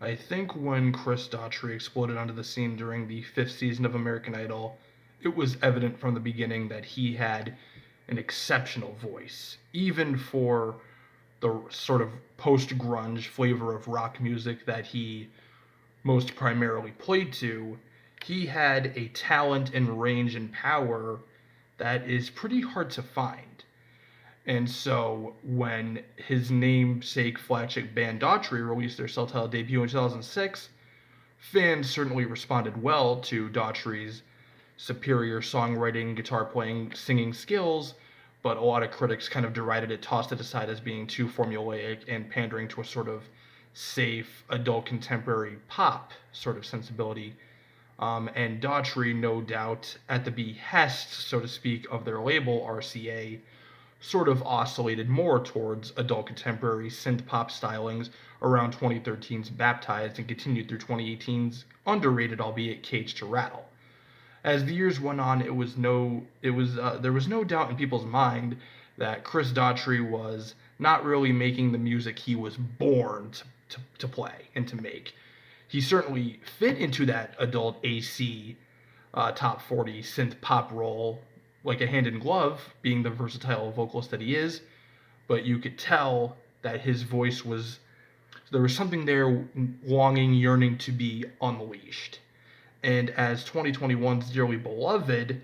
I think when Chris Daughtry exploded onto the scene during the fifth season of American Idol, it was evident from the beginning that he had an exceptional voice, even for the sort of post grunge flavor of rock music that he most primarily played to. He had a talent and range and power that is pretty hard to find. And so when his namesake flagship band Daughtry released their self-titled debut in 2006, fans certainly responded well to Daughtry's superior songwriting, guitar playing, singing skills, but a lot of critics kind of derided it, tossed it aside as being too formulaic and pandering to a sort of safe adult contemporary pop sort of sensibility. And Daughtry, no doubt, at the behest, so to speak, of their label RCA, sort of oscillated more towards adult contemporary synth pop stylings around 2013's Baptized and continued through 2018's underrated, albeit Cage to Rattle. As the years went on, there was no doubt in people's mind that Chris Daughtry was not really making the music he was born to play and to make. He certainly fit into that adult AC top 40 synth pop role like a hand in glove, being the versatile vocalist that he is, but you could tell that his voice was, there was something there longing, yearning to be unleashed. And as 2021's Dearly Beloved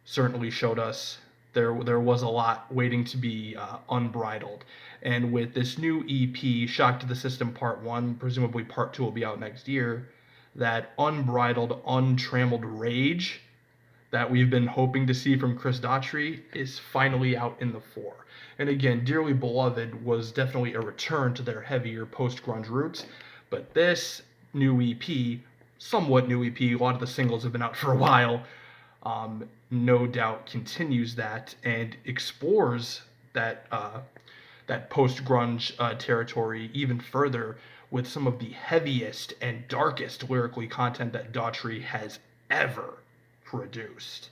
certainly showed us, there was a lot waiting to be unbridled. And with this new EP, Shock to the System Part 1, presumably Part 2 will be out next year, that unbridled, untrammeled rage that we've been hoping to see from Chris Daughtry is finally out in the fore. And again, Dearly Beloved was definitely a return to their heavier post-grunge roots, but this new EP, somewhat new EP, a lot of the singles have been out for a while, no doubt continues that and explores that post-grunge territory even further with some of the heaviest and darkest lyrically content that Daughtry has ever produced.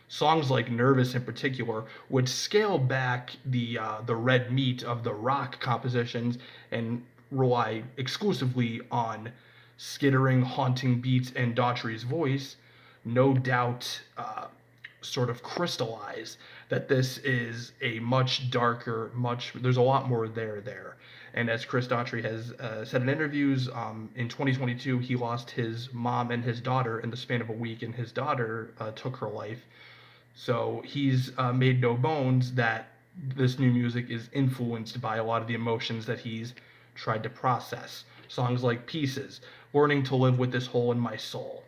Songs like "Nervous" in particular would scale back the red meat of the rock compositions and rely exclusively on skittering, haunting beats and Daughtry's voice. No doubt, sort of crystallize that this is a much darker, much there's a lot more there. And as Chris Daughtry has said in interviews, in 2022 he lost his mom and his daughter in the span of a week, and his daughter took her life. So he's made no bones that this new music is influenced by a lot of the emotions that he's tried to process. Songs like "Pieces," "Learning to Live with This Hole in My Soul."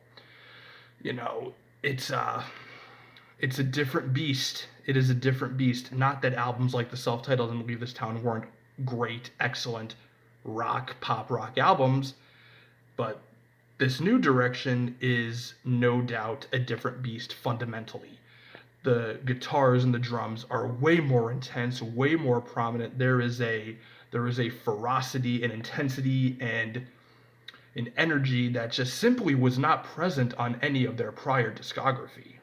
You know, it's a different beast. It is a different beast. Not that albums like the self-titled and Leave This Town weren't great, excellent pop rock albums, but this new direction is no doubt a different beast fundamentally. The guitars and the drums are way more intense, way more prominent. There is a ferocity and intensity and an energy that just simply was not present on any of their prior discography.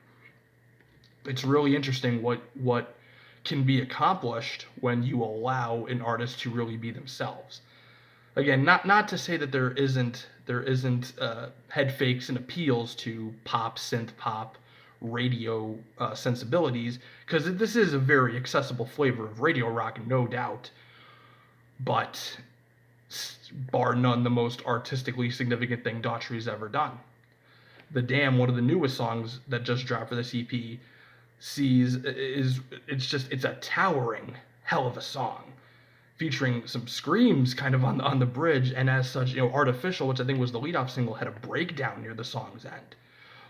It's really interesting what can be accomplished when you allow an artist to really be themselves. Again, not to say that there isn't head fakes and appeals to pop, synth pop, radio sensibilities, because this is a very accessible flavor of radio rock, no doubt. But bar none, the most artistically significant thing Daughtry's ever done. The Dam, one of the newest songs that just dropped for this EP, it's a towering hell of a song, featuring some screams kind of on the bridge, and as such, Artificial, which I think was the lead off single, had a breakdown near the song's end.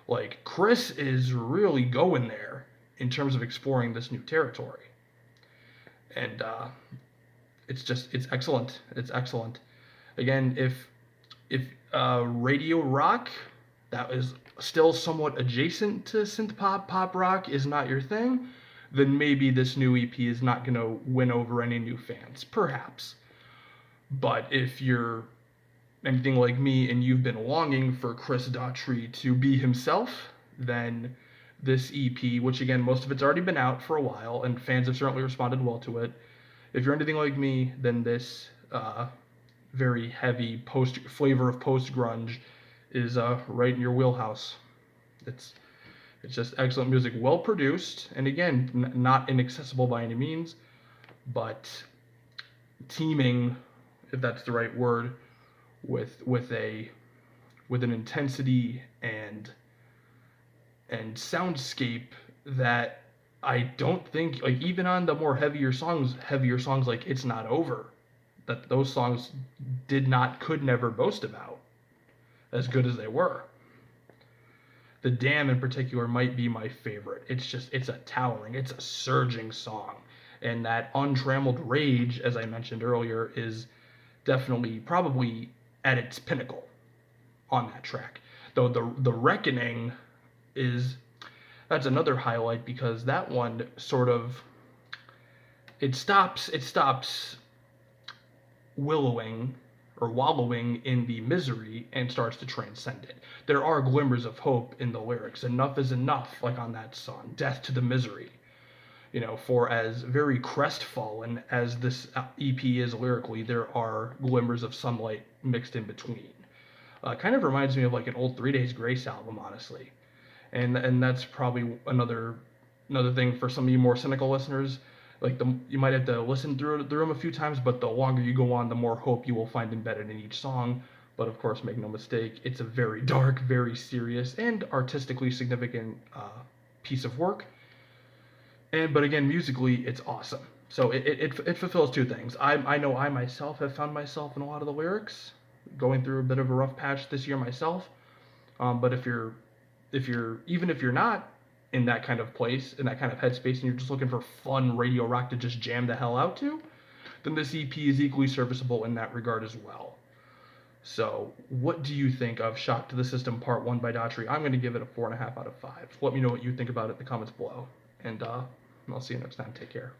Like, Chris is really going there in terms of exploring this new territory. And it's excellent. It's excellent. Again, if radio rock that is still somewhat adjacent to synth pop rock is not your thing, then maybe this new EP is not going to win over any new fans, perhaps. But if you're anything like me and you've been longing for Chris Daughtry to be himself, then this EP, which again most of it's already been out for a while and fans have certainly responded well to it. If you're anything like me, then this very heavy post flavor of post grunge is right in your wheelhouse. It's it's just excellent music, well produced, and again, not inaccessible by any means, but teeming, if that's the right word, with with an intensity and soundscape that I don't think, like, even on the more heavier songs like It's Not Over, that those songs did not could never boast about as good as they were. The Dam in particular might be my favorite. It's a towering, it's a surging song. And that Untrammeled Rage, as I mentioned earlier, is definitely probably at its pinnacle on that track. Though the Reckoning is that's another highlight because that one sort of it stops willowing or wallowing in the misery and starts to transcend it. There are glimmers of hope in the lyrics. Enough is enough, like on that song, Death to the Misery. You know, for as very crestfallen as this EP is lyrically, there are glimmers of sunlight mixed in between. Kind of reminds me of like an old Three Days Grace album, honestly. And that's probably another thing for some of you more cynical listeners. Like you might have to listen through them a few times, but the longer you go on, the more hope you will find embedded in each song. But of course, make no mistake, it's a very dark, very serious, and artistically significant piece of work. And but again, musically, it's awesome. So it fulfills two things. I know I myself have found myself in a lot of the lyrics, going through a bit of a rough patch this year myself. But if you're not in that kind of place, in that kind of headspace, and you're just looking for fun radio rock to just jam the hell out to, then this EP is equally serviceable in that regard as well. So, what do you think of Shock to the System Part 1 by Daughtry? I'm going to give it a 4.5 out of 5. Let me know what you think about it in the comments below. And I'll see you next time. Take care.